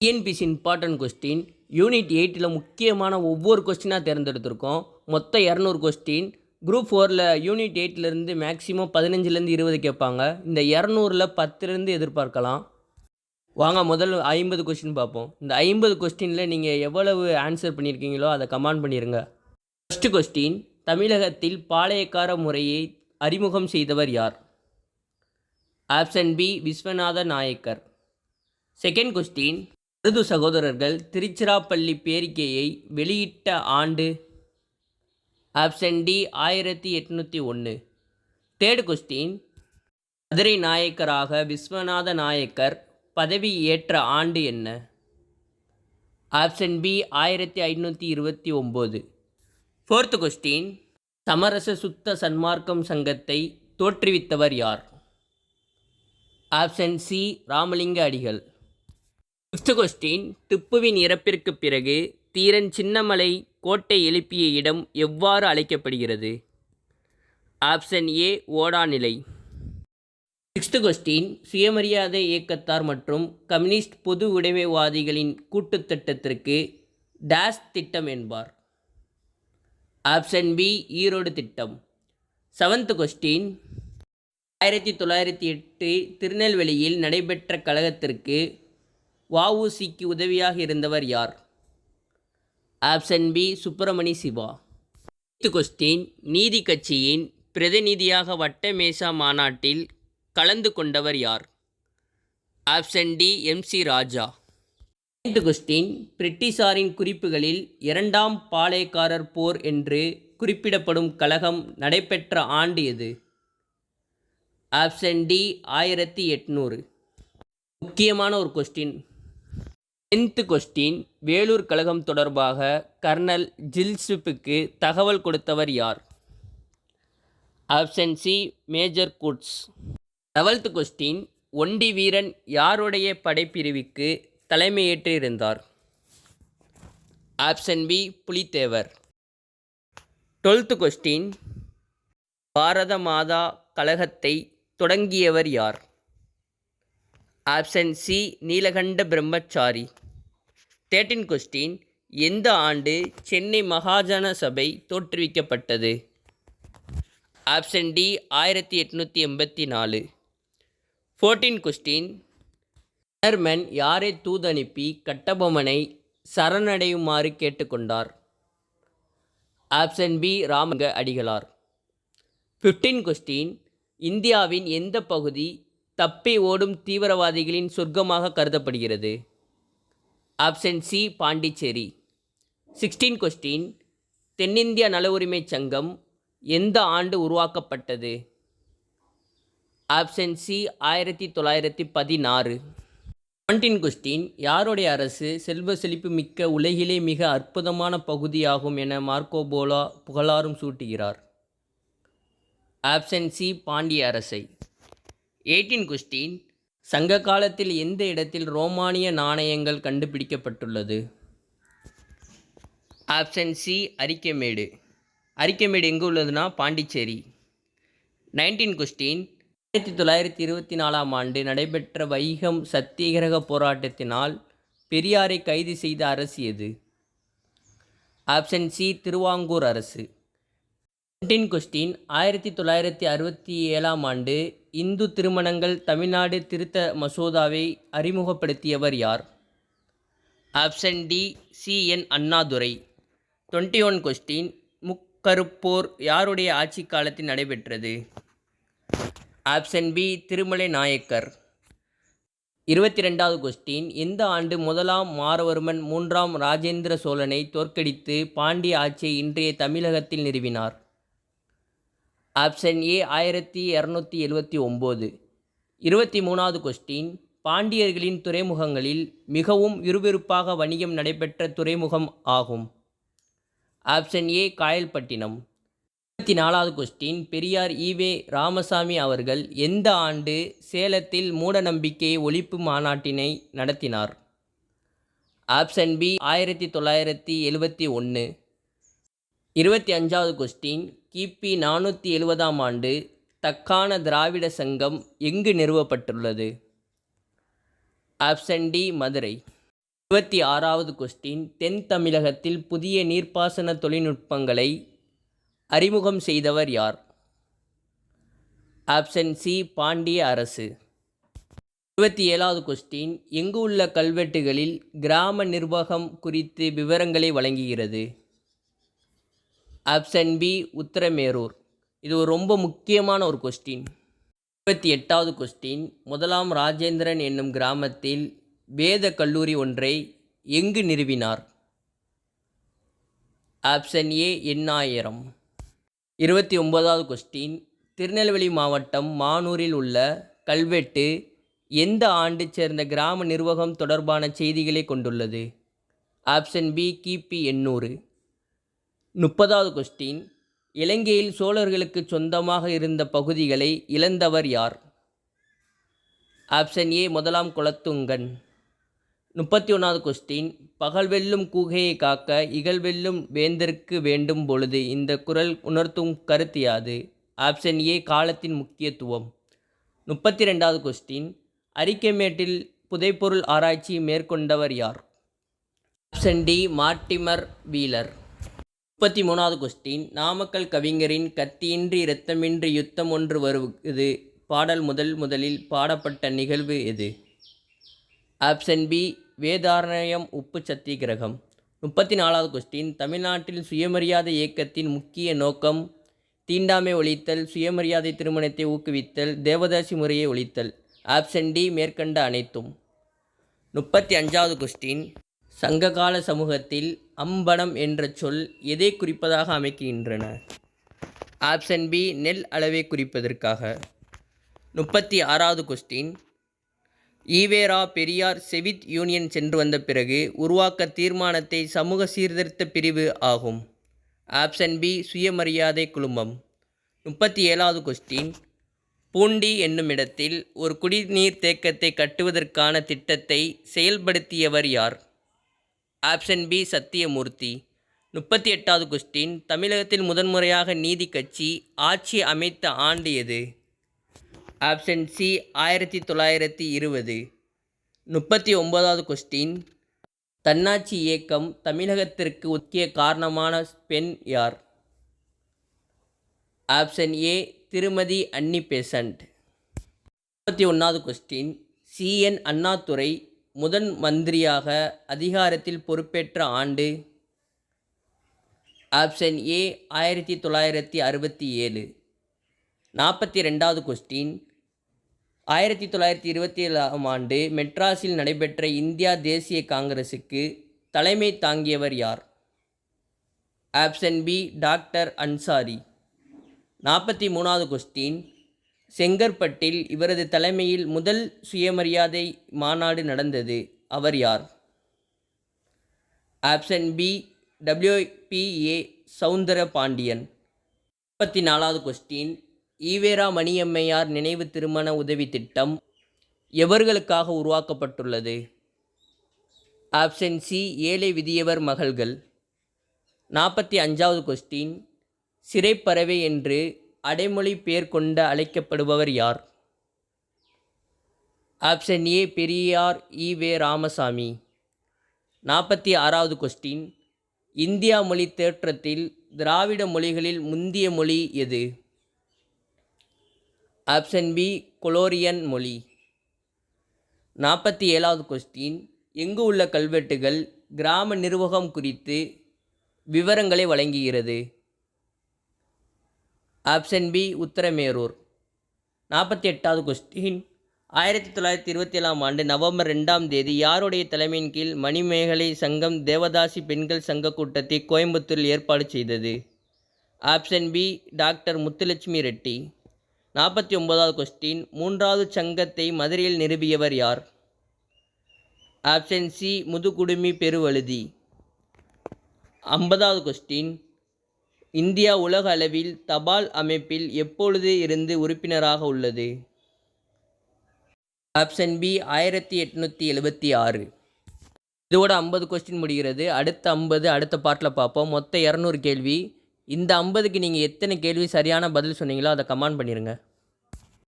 TNPSC important question unit 8ல் முக்கியமான ஒவ்வொரு கொஸ்டினாக தேர்ந்தெடுத்திருக்கோம். மொத்தம் 200 கொஸ்டின். குரூப் 4ல் யூனிட் 8லேருந்து மேக்ஸிமம் 15லேருந்து 20 கேட்பாங்க. இந்த 200ல் 10லேருந்து எதிர்பார்க்கலாம். வாங்க முதல் 50 கொஸ்டின் பார்ப்போம். இந்த 50 கொஸ்டினில் நீங்கள் எவ்வளவு ஆன்சர் பண்ணியிருக்கீங்களோ அதை கமெண்ட் பண்ணிடுங்க. ஃபஸ்ட்டு கொஸ்டின், தமிழகத்தில் பாளையக்கார முறையை அறிமுகம் செய்தவர் யார்? Option B Viswanatha Nayakkar. Second question, Marudhu சகோதரர்கள் திருச்சிராப்பள்ளி பேரிக்கையை வெளியிட்ட ஆண்டு? Option D 1801. Third question, Madurai நாயக்கராக விஸ்வநாத நாயக்கர் பதவி ஏற்ற ஆண்டு என்ன? Option B 1529. ஃபோர்த் கொஸ்டின், சமரச சுத்த சன்மார்க்கம் சங்கத்தை தோற்றுவித்தவர் யார்? ஆப்ஷன் சி ராமலிங்க அடிகள். ஃபிஃப்த் கொஸ்டின், திப்புவின் இறப்பிற்கு பிறகு தீரன் சின்னமலை கோட்டை எழுப்பிய இடம் எவ்வாறு அழைக்கப்படுகிறது? Option A Odanilai. Sixth question, சுயமரியாதை இயக்கத்தார் மற்றும் கம்யூனிஸ்ட் பொது உடைமைவாதிகளின் கூட்டுத்திட்டத்திற்கு டேஸ் திட்டம் என்பார்? ஆப்ஷன் பி ஈரோடு திட்டம். செவன்த் கொஸ்டின், 1908 திருநெல்வேலியில் நடைபெற்ற கழகத்திற்கு வஉசிக்கு உதவியாக இருந்தவர் யார்? Option B Subramani Siva. Eighth question, நீதி கட்சியின் பிரதிநிதியாக வட்டமேசா மாநாட்டில் கலந்து கொண்டவர் யார்? Option D MC Raja. Ninth question, பிரிட்டிஷாரின் குறிப்புகளில் இரண்டாம் பாளையக்காரர் போர் என்று குறிப்பிடப்படும் கழகம் நடைபெற்ற ஆண்டு எது? Option D 1800. முக்கியமான ஒரு கொஸ்டின். 10th கொஸ்டின், வேலூர் கழகம் தொடர்பாக கர்னல் ஜில்ஸ்விப்புக்கு தகவல் கொடுத்தவர் யார்? ஆப்ஷன் சி மேஜர் குட்ஸ். 12th கொஸ்டின், ஒண்டி வீரன் யாருடைய படைப்பிரிவுக்கு தலைமையேற்று இருந்தார்? Option B Pulithevar. 12th question, Bharata Mata கழகத்தை தொடங்கியவர் யார்? ஆப்ஷன் சி நீலகண்ட பிரம்மச்சாரி. 13th கொஸ்டின், எந்த ஆண்டு சென்னை மகாஜன சபை தோற்றுவிக்கப்பட்டது? Option D 1884. 14th question, German யாரை தூதனுப்பி கட்டபொம்மனை சரணடையுமாறு கேட்டுக்கொண்டார்? Option B Ramalinga Adigalar. 15th question, இந்தியாவின் எந்த பகுதி தப்பி ஓடும் தீவிரவாதிகளின் சொர்க்கமாக கருதப்படுகிறது? Option C Pondicherry. 16th question, தென்னிந்திய நல உரிமை சங்கம் எந்த ஆண்டு உருவாக்கப்பட்டது? Option C 1916. 17th கொஸ்டின், யாருடைய அரசு செல்வ செழிப்பு மிக்க உலகிலே மிக அற்புதமான பகுதியாகும் என மார்க்கோ போலோ புகழாரம் சூட்டுகிறார்? ஆப்ஷன் சி பாண்டிய அரசை. 18th கொஸ்டின், சங்க காலத்தில் எந்த இடத்தில் ரோமானிய நாணயங்கள் கண்டுபிடிக்கப்பட்டுள்ளது? Option C Arikamedu. அரிக்கமேடு எங்கே உள்ளதுன்னா பாண்டிச்சேரி. 19th கொஸ்டின், 1924ஆம் ஆண்டு நடைபெற்ற வைகம் சத்தியாகிரக போராட்டத்தினால் பெரியாரை கைது செய்த அரசு எது? ஆப்ஷன் சி திருவாங்கூர் அரசு. 19th கொஸ்டின், 1967ஆம் ஆண்டு இந்து திருமணங்கள் தமிழ்நாடு திருத்த மசோதாவை அறிமுகப்படுத்தியவர் யார்? Option D C N. Annadurai. 21st question, முக்கருப்போர் யாருடைய ஆட்சி காலத்தில் நடைபெற்றது? Option B Tirumalai Nayakkar. 22வது கொஸ்டின், எந்த ஆண்டு முதலாம் மாறவர்மன் 3ஆம் ராஜேந்திர சோழனை தோற்கடித்து பாண்டிய ஆட்சியை இன்றைய தமிழகத்தில் நிறுவினார்? ஆப்ஷன் ஏ 1279. 23வது கொஸ்டின், பாண்டியர்களின் துறைமுகங்களில் மிகவும் விறுவிறுப்பாக வணிகம் நடைபெற்ற துறைமுகம் ஆகும்? Option A Kayalpattinam. 24வது கொஸ்டின், பெரியார் ஈவே ராமசாமி அவர்கள் எந்த ஆண்டு சேலத்தில் மூடநம்பிக்கை ஒழிப்பு மாநாட்டினை நடத்தினார்? Option B 1971. 25வது கொஸ்டின், கிபி 470ஆம் ஆண்டு தக்கான திராவிட சங்கம் எங்கு நிறுவப்பட்டுள்ளது? Option D Madurai. 26வது கொஸ்டின், தென் தமிழகத்தில் புதிய நீர்ப்பாசன தொழில்நுட்பங்களை அறிமுகம் செய்தவர் யார்? ஆப்ஷன் சி பாண்டிய அரசு. 27வது கொஸ்டின், எங்கு உள்ள கல்வெட்டுகளில் கிராம நிர்வாகம் குறித்து விவரங்களை வழங்குகிறது? Option B Uthiramerur. இது ஒரு ரொம்ப முக்கியமான ஒரு கொஸ்டின். 28வது கொஸ்டின், முதலாம் ராஜேந்திரன் என்னும் கிராமத்தில் வேத கல்லூரி ஒன்றை எங்கு நிறுவினார்? Option A Ennayiram. 29வது கொஸ்டின், திருநெல்வேலி மாவட்டம் மானூரில் உள்ள கல்வெட்டு எந்த ஆண்டு சேர்ந்த கிராம நிர்வாகம் தொடர்பான செய்திகளை கொண்டுள்ளது? ஆப்ஷன் பி கிபி 800. 30வது கொஸ்டின், இலங்கையில் சோழர்களுக்கு சொந்தமாக இருந்த பகுதிகளை இழந்தவர் யார்? ஆப்ஷன் ஏ முதலாம் குலத்துங்கன். 31வது கொஸ்டின், பகல் வெல்லும் கூகையை காக்க இகல் வெல்லும் வேந்தருக்கு வேண்டும் பொழுது இந்த குறள் உணர்த்தும் கருத்து யாது? ஆப்ஷன் ஏ காலத்தின் முக்கியத்துவம். 32வது கொஸ்டின், அரிக்கமேட்டில் புதைப்பொருள் ஆராய்ச்சி மேற்கொண்டவர் யார்? Option D Mortimer Wheeler. 33வது கொஸ்டின், நாமக்கல் கவிஞரின் கத்தியின்றி இரத்தமின்றி யுத்தம் ஒன்று வருவது பாடல் முதலில் பாடப்பட்ட நிகழ்வு எது? ஆப்ஷன் பி வேதாரண்யம் உப்பு சத்தியாகிரகம். 34வது கொஸ்டின், தமிழ்நாட்டில் சுயமரியாதை இயக்கத்தின் முக்கிய நோக்கம் தீண்டாமை ஒழித்தல், சுயமரியாதை திருமணத்தை ஊக்குவித்தல், தேவதாசி முறையை ஒழித்தல். ஆப்ஷன் டி மேற்கண்ட அனைத்தும். 35வது கொஸ்டின், சங்ககால சமூகத்தில் அம்பனம் என்ற சொல் எதை குறிப்பதாக அமைக்கின்றன? ஆப்ஷன் பி நெல் அளவை குறிப்பதற்காக. 36வது கொஸ்டின், ஈவேரா பெரியார் செவித் யூனியன் சென்று வந்த பிறகு உருவாக்க தீர்மானத்தை சமூக சீர்திருத்த பிரிவு ஆகும். ஆப்ஷன் பி சுயமரியாதை குழுமம். 37வது கொஸ்டின், பூண்டி என்னுமிடத்தில் ஒரு குடிநீர் தேக்கத்தை கட்டுவதற்கான திட்டத்தை செயல்படுத்தியவர் யார்? Option B Sathyamurthy. 38வது கொஸ்டின், தமிழகத்தில் முதன்முறையாக நீதி கட்சி ஆட்சி அமைத்த ஆண்டு எது? Option C 1920. 39வது கொஸ்டின், தன்னாட்சி இயக்கம் தமிழகத்திற்கு முக்கிய காரணமான பெண் யார்? ஆப்ஷன் ஏ திருமதி அன்னி பெசன்ட். 41வது கொஸ்டின், சிஎன் அண்ணாதுரை முதன் மந்திரியாக அதிகாரத்தில் பொறுப்பேற்ற ஆண்டு? Option A 1967. 42வது கொஸ்டின், 1927ஆம் ஆண்டு மெட்ராஸில் நடைபெற்ற இந்தியா தேசிய காங்கிரசுக்கு தலைமை தாங்கியவர் யார்? Option B doctor Ansari. 43வது கொஸ்டின், செங்கற்பட்டில் இவரது தலைமையில் முதல் சுயமரியாதை மாநாடு நடந்தது. அவர் யார்? Option B WPA Soundarapandian. 34வது கொஸ்டின், ஈவேரா மணியம்மையார் நினைவு திருமண உதவி திட்டம் எவர்களுக்காக உருவாக்கப்பட்டுள்ளது? ஆப்ஷன் சி ஏழை விதியவர் மகள்கள். 45வது கொஸ்டின், சிறைப்பறவை என்று அடைமொழி பெயர் கொண்டு அழைக்கப்படுபவர் யார்? Option A Periyar E V Ramasamy. 46வது கொஸ்டின், இந்தியா மொழி தேற்றத்தில் திராவிட மொழிகளில் முந்திய மொழி எது? ஆப்ஷன் பி கொலோரியன் மொழி. 47வது கொஸ்டின், எங்கு உள்ள கல்வெட்டுகள் கிராம நிர்வாகம் குறித்து விவரங்களை வழங்குகிறது? Option B Uthiramerur. 48வது கொஸ்டின், 1927ஆம் ஆண்டு நவம்பர் 2ஆம் தேதி யாருடைய தலைமையின் கீழ் மணிமேகலை சங்கம் தேவதாசி பெண்கள் சங்க கூட்டத்தை கோயம்புத்தூரில் ஏற்பாடு செய்தது? Option B doctor Muthulakshmi Reddy. 49வது கொஸ்டின், 3வது சங்கத்தை மதுரையில் நிறுவியவர் யார்? Option C Mudukudumi Peruvaludhi. 50வது கொஸ்டின், இந்தியா உலக அளவில் தபால் அமைப்பில் எப்பொழுது இருந்து உறுப்பினராக உள்ளது? Option B 1876. இதோட 50 கொஸ்டின் முடிகிறது. அடுத்த 50 அடுத்த பார்ட்டில் பார்ப்போம். மொத்தம் 200 கேள்வி. இந்த 50க்கு நீங்கள் எத்தனை கேள்வி சரியான பதில் சொன்னீங்களோ அதை கமெண்ட் பண்ணிடுங்க.